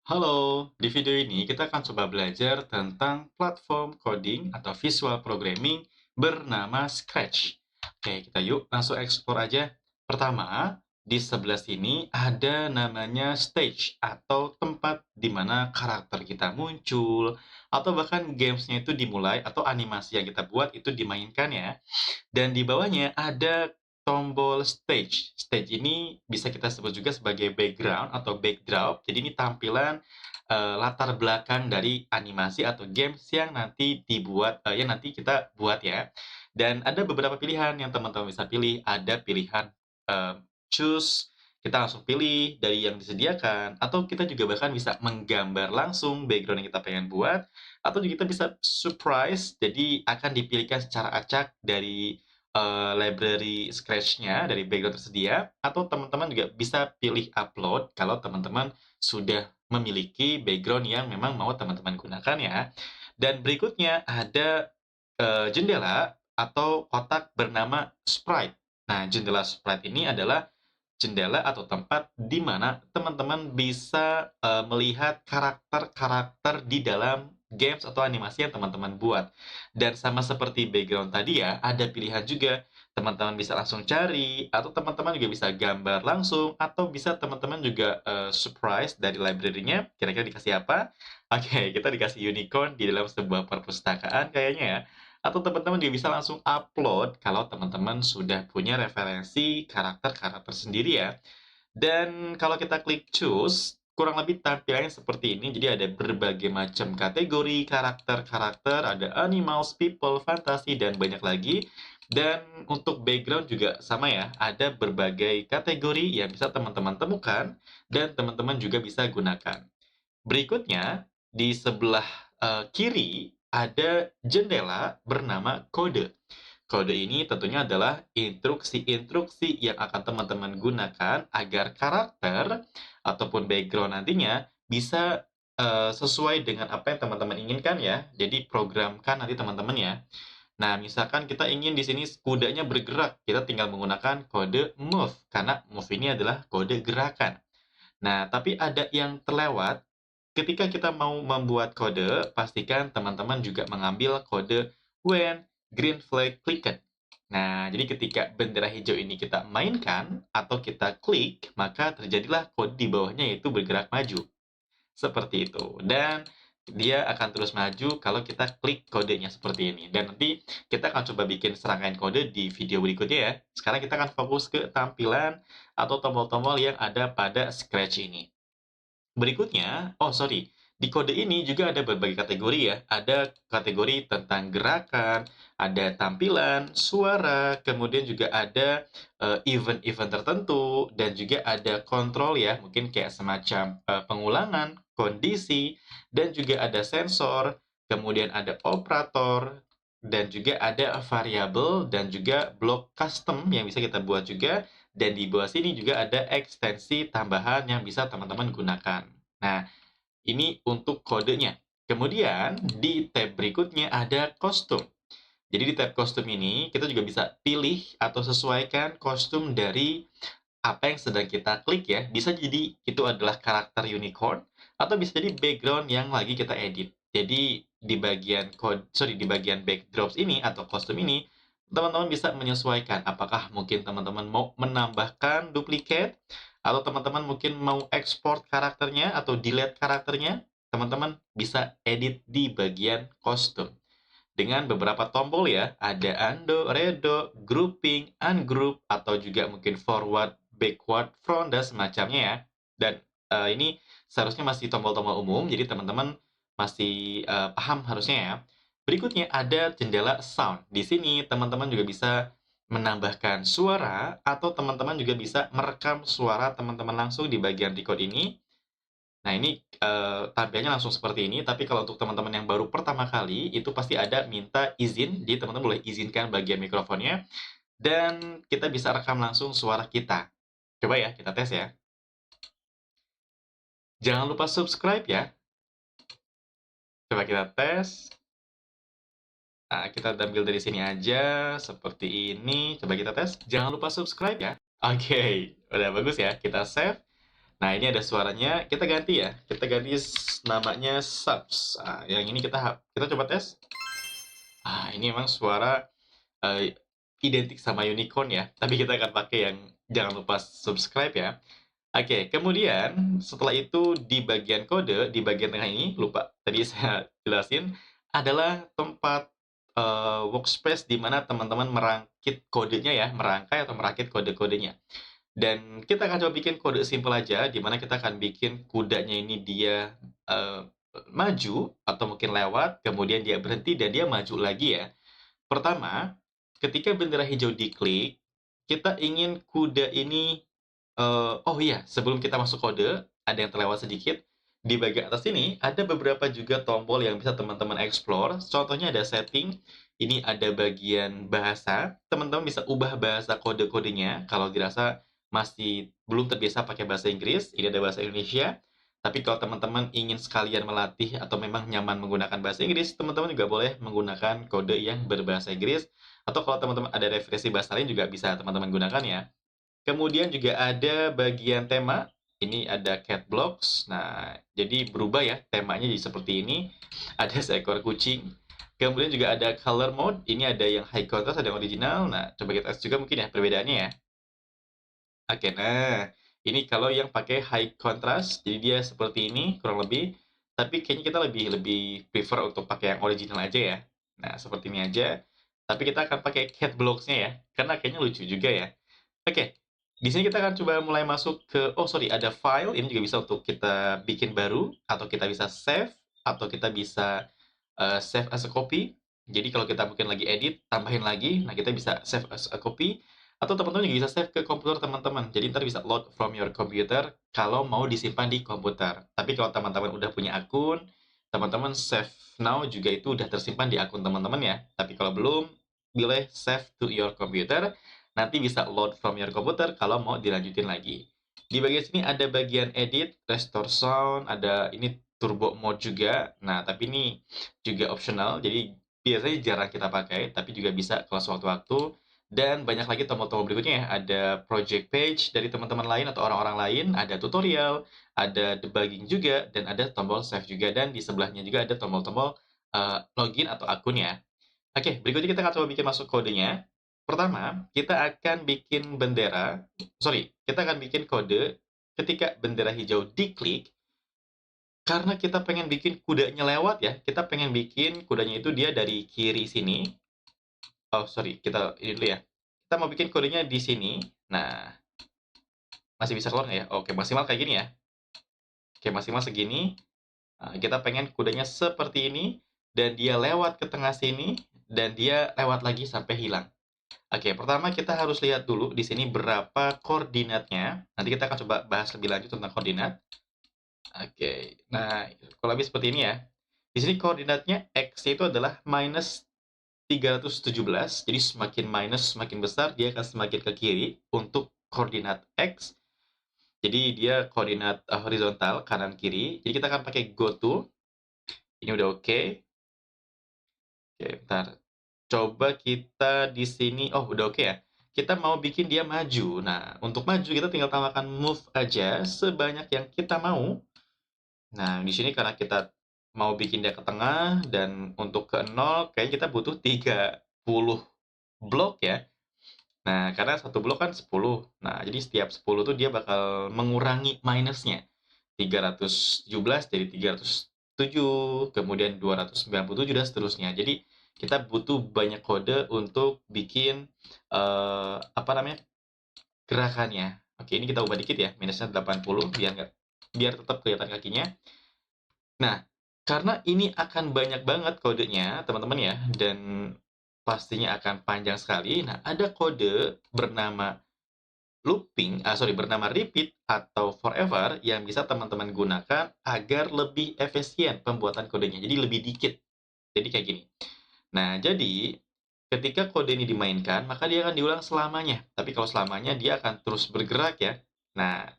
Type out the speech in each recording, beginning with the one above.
Halo, di video ini kita akan coba belajar tentang platform coding atau visual programming bernama Scratch. Oke, kita yuk langsung explore aja. Pertama, di sebelah sini ada namanya stage atau tempat di mana karakter kita muncul, atau bahkan gamesnya itu dimulai atau animasi yang kita buat itu dimainkan ya. Dan di bawahnya ada tombol stage. Stage ini bisa kita sebut juga sebagai background atau backdrop. Jadi ini tampilan latar belakang dari animasi atau games yang nanti dibuat, yang nanti kita buat ya. Dan ada beberapa pilihan yang teman-teman bisa pilih. Ada pilihan choose, kita langsung pilih dari yang disediakan, atau kita juga bahkan bisa menggambar langsung background yang kita pengen buat, atau juga kita bisa surprise, jadi akan dipilihkan secara acak dari library Scratch-nya, dari background tersedia, atau teman-teman juga bisa pilih upload kalau teman-teman sudah memiliki background yang memang mau teman-teman gunakan ya. Dan berikutnya ada jendela atau kotak bernama sprite. Nah, jendela sprite ini adalah jendela atau tempat di mana teman-teman bisa melihat karakter-karakter di dalam games atau animasi yang teman-teman buat. Dan sama seperti background tadi ya, ada pilihan juga. Teman-teman bisa langsung cari, atau teman-teman juga bisa gambar langsung, atau bisa teman-teman juga surprise dari library-nya. Kira-kira dikasih apa? Oke, kita dikasih unicorn di dalam sebuah perpustakaan kayaknya ya. Atau teman-teman juga bisa langsung upload kalau teman-teman sudah punya referensi karakter-karakter sendiri ya. Dan kalau kita klik choose, kurang lebih tampilannya seperti ini. Jadi ada berbagai macam kategori karakter-karakter, ada animals, people, fantasi, dan banyak lagi. Dan untuk background juga sama ya, ada berbagai kategori yang bisa teman-teman temukan dan teman-teman juga bisa gunakan. Berikutnya, di sebelah kiri ada jendela bernama kode. Kode ini tentunya adalah instruksi-instruksi yang akan teman-teman gunakan agar karakter ataupun background nantinya bisa sesuai dengan apa yang teman-teman inginkan ya. Jadi programkan nanti teman-teman ya. Nah, misalkan kita ingin di sini kudanya bergerak, kita tinggal menggunakan kode move karena move ini adalah kode gerakan. Nah, tapi ada yang terlewat. Ketika kita mau membuat kode, pastikan teman-teman juga mengambil kode when green flag clicked. Nah, jadi ketika bendera hijau ini kita mainkan atau kita klik, maka terjadilah kode di bawahnya yaitu bergerak maju. Seperti itu. Dan dia akan terus maju kalau kita klik kodenya seperti ini. Dan nanti kita akan coba bikin serangkaian kode di video berikutnya ya. Sekarang kita akan fokus ke tampilan atau tombol-tombol yang ada pada Scratch ini. Berikutnya, oh sorry, di kode ini juga ada berbagai kategori ya. Ada kategori tentang gerakan, ada tampilan, suara, kemudian juga ada event-event tertentu, dan juga ada kontrol ya, mungkin kayak semacam pengulangan, kondisi, dan juga ada sensor, kemudian ada operator, dan juga ada variabel, dan juga blok custom yang bisa kita buat juga, dan di bawah sini juga ada ekstensi tambahan yang bisa teman-teman gunakan. Nah, ini untuk kodenya. Kemudian di tab berikutnya ada kostum. Jadi di tab kostum ini kita juga bisa pilih atau sesuaikan kostum dari apa yang sedang kita klik ya. Bisa jadi itu adalah karakter unicorn atau bisa jadi background yang lagi kita edit. Jadi di bagian di bagian backdrops ini atau kostum ini teman-teman bisa menyesuaikan apakah mungkin teman-teman mau menambahkan duplicate atau teman-teman mungkin mau ekspor karakternya atau delete karakternya, teman-teman bisa edit di bagian kostum dengan beberapa tombol ya, ada undo, redo, grouping, ungroup, atau juga mungkin forward, backward, front, dan semacamnya ya. Dan ini seharusnya masih tombol-tombol umum, jadi teman-teman masih paham harusnya ya. Berikutnya ada jendela sound. Di sini teman-teman juga bisa menambahkan suara, atau teman-teman juga bisa merekam suara teman-teman langsung di bagian record ini. Nah ini, tampilannya langsung seperti ini, tapi kalau untuk teman-teman yang baru pertama kali, itu pasti ada minta izin, jadi teman-teman boleh izinkan bagian mikrofonnya, dan kita bisa rekam langsung suara kita. Coba ya, kita tes ya. Jangan lupa subscribe ya. Coba kita tes. Nah, kita ambil dari sini aja, seperti ini. Coba kita tes. Jangan lupa subscribe ya. Oke, udah bagus ya. Kita save. Nah, ini ada suaranya, kita ganti ya. Kita ganti namanya subs. Nah, yang ini kita coba tes. Ini memang suara eh, identik sama unicorn ya. Tapi kita akan pakai yang jangan lupa subscribe ya. Oke, kemudian setelah itu di bagian kode, di bagian tengah ini, lupa tadi saya jelasin, adalah tempat workspace di mana teman-teman merangkit kodenya ya, merangkai atau merakit kode-kodenya. Dan kita akan coba bikin kode simple aja, di mana kita akan bikin kudanya ini dia eh, maju atau mungkin lewat, kemudian dia berhenti dan dia maju lagi ya. Pertama, ketika bendera hijau diklik, kita ingin kuda ini oh iya, sebelum kita masuk kode, ada yang terlewat sedikit. Di bagian atas ini, ada beberapa juga tombol yang bisa teman-teman explore. Contohnya ada setting, ini ada bagian bahasa. Teman-teman bisa ubah bahasa kode-kodenya kalau dirasa masih belum terbiasa pakai bahasa Inggris. Ini ada bahasa Indonesia. Tapi kalau teman-teman ingin sekalian melatih atau memang nyaman menggunakan bahasa Inggris, teman-teman juga boleh menggunakan kode yang berbahasa Inggris. Atau kalau teman-teman ada referensi bahasa lain juga bisa teman-teman gunakan ya. Kemudian juga ada bagian tema, ini ada cat blocks. Nah, jadi berubah ya temanya jadi seperti ini. Ada seekor kucing. Kemudian juga ada color mode, ini ada yang high contrast, ada yang original. Nah, coba kita tes juga mungkin ya perbedaannya ya. Oke, nah ini kalau yang pakai high contrast, jadi dia seperti ini kurang lebih. Tapi kayaknya kita lebih lebih prefer untuk pakai yang original aja ya. Nah, seperti ini aja. Tapi kita akan pakai cat blocks-nya ya, karena kayaknya lucu juga ya. Oke, di sini kita akan coba mulai masuk ke, oh sorry, ada file, ini juga bisa untuk kita bikin baru, atau kita bisa save, atau kita bisa save as a copy. Jadi kalau kita mungkin lagi edit, tambahin lagi, nah kita bisa save as a copy, atau teman-teman juga bisa save ke komputer teman-teman. Jadi ntar bisa load from your computer kalau mau disimpan di komputer. Tapi kalau teman-teman udah punya akun, teman-teman save now juga itu udah tersimpan di akun teman-teman ya. Tapi kalau belum, boleh save to your computer, nanti bisa load from your computer kalau mau dilanjutin lagi. Di bagian sini ada bagian edit, restore sound, ada ini turbo mode juga. Nah, tapi ini juga optional, jadi biasanya jarang kita pakai, tapi juga bisa kalau sewaktu-waktu. Dan banyak lagi tombol-tombol berikutnya ya, ada project page dari teman-teman lain atau orang-orang lain, ada tutorial, ada debugging juga, dan ada tombol save juga, dan di sebelahnya juga ada tombol-tombol login atau akun ya. Oke, berikutnya kita akan coba bikin masuk kodenya. Pertama, kita akan bikin kita akan bikin kode ketika bendera hijau diklik, karena kita pengen bikin kudanya lewat ya, kita pengen bikin kudanya itu dia dari kiri sini. Oh, sorry, kita ini dulu ya. Kita mau bikin kodenya di sini. Nah, masih bisa keluar nggak ya? Oke, maksimal kayak gini ya. Oke, maksimal segini. Nah, kita pengen kudanya seperti ini, dan dia lewat ke tengah sini, dan dia lewat lagi sampai hilang. Oke, pertama kita harus lihat dulu di sini berapa koordinatnya. Nanti kita akan coba bahas lebih lanjut tentang koordinat. Oke, nah kurang lebih seperti ini ya. Di sini koordinatnya X itu adalah minus 317. Jadi semakin minus semakin besar, dia akan semakin ke kiri untuk koordinat X. Jadi dia koordinat horizontal kanan kiri. Jadi kita akan pakai go to. Ini udah oke. Oke, bentar. Coba kita di sini, oh udah oke ya. Kita mau bikin dia maju. Nah, untuk maju kita tinggal tambahkan move aja sebanyak yang kita mau. Nah, di sini karena kita mau bikin dia ke tengah dan untuk ke 0 kayaknya kita butuh 30 blok ya. Nah, karena satu blok kan 10. Nah, jadi setiap 10 tuh dia bakal mengurangi minusnya. 317 jadi 307, kemudian 297 dan seterusnya. Jadi kita butuh banyak kode untuk bikin apa namanya? Gerakannya. Oke, ini kita ubah dikit ya, minusnya 80 biar tetap kelihatan kakinya. Nah, karena ini akan banyak banget kodenya, teman-teman ya, dan pastinya akan panjang sekali. Nah, ada kode bernama bernama repeat atau forever yang bisa teman-teman gunakan agar lebih efisien pembuatan kodenya. Jadi lebih dikit. Jadi kayak gini. Nah, jadi ketika kode ini dimainkan, maka dia akan diulang selamanya. Tapi kalau selamanya, dia akan terus bergerak ya. Nah,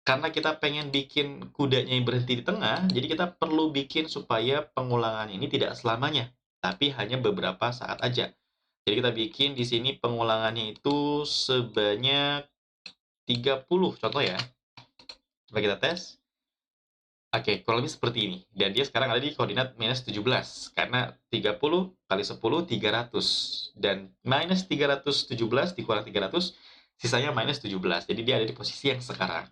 karena kita pengen bikin kudanya yang berhenti di tengah, jadi kita perlu bikin supaya pengulangan ini tidak selamanya, tapi hanya beberapa saat aja. Jadi kita bikin di sini pengulangannya itu sebanyak 30 contoh ya. Coba kita tes. Oke, kurang lebih seperti ini. Dan dia sekarang ada di koordinat minus 17, karena 30 kali 10, 300. Dan minus 317 dikurang 300, sisanya minus 17. Jadi dia ada di posisi yang sekarang.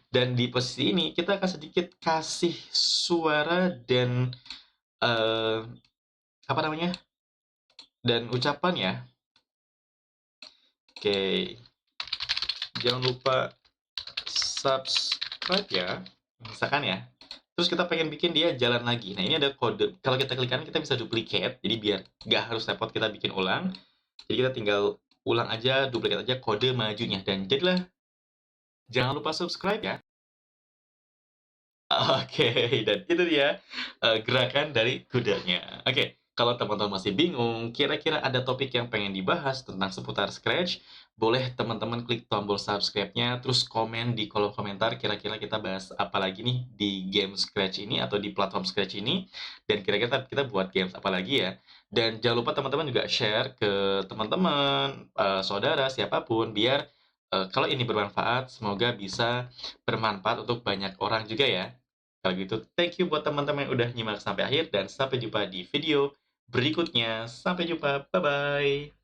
Dan di posisi ini, kita akan sedikit kasih suara dan, apa namanya, dan ucapan ya. Oke, jangan lupa subscribe ya, misalkan ya. Terus kita pengen bikin dia jalan lagi. Nah, ini ada kode. Kalau kita klik kanan, kita bisa duplicate. Jadi biar nggak harus repot kita bikin ulang. Jadi kita tinggal ulang aja, duplicate aja kode majunya. Dan jadilah. Jangan lupa subscribe ya. Oke, dan itu dia gerakan dari kudanya. Oke, kalau teman-teman masih bingung, kira-kira ada topik yang pengen dibahas tentang seputar Scratch, boleh teman-teman klik tombol subscribe-nya, terus komen di kolom komentar kira-kira kita bahas apa lagi nih di game Scratch ini atau di platform Scratch ini, dan kira-kira kita buat games apa lagi ya. Dan jangan lupa teman-teman juga share ke teman-teman, saudara, siapapun, biar kalau ini bermanfaat, semoga bisa bermanfaat untuk banyak orang juga ya. Kalau gitu, thank you buat teman-teman yang udah nyimak sampai akhir dan sampai jumpa di video berikutnya. Sampai jumpa, bye-bye.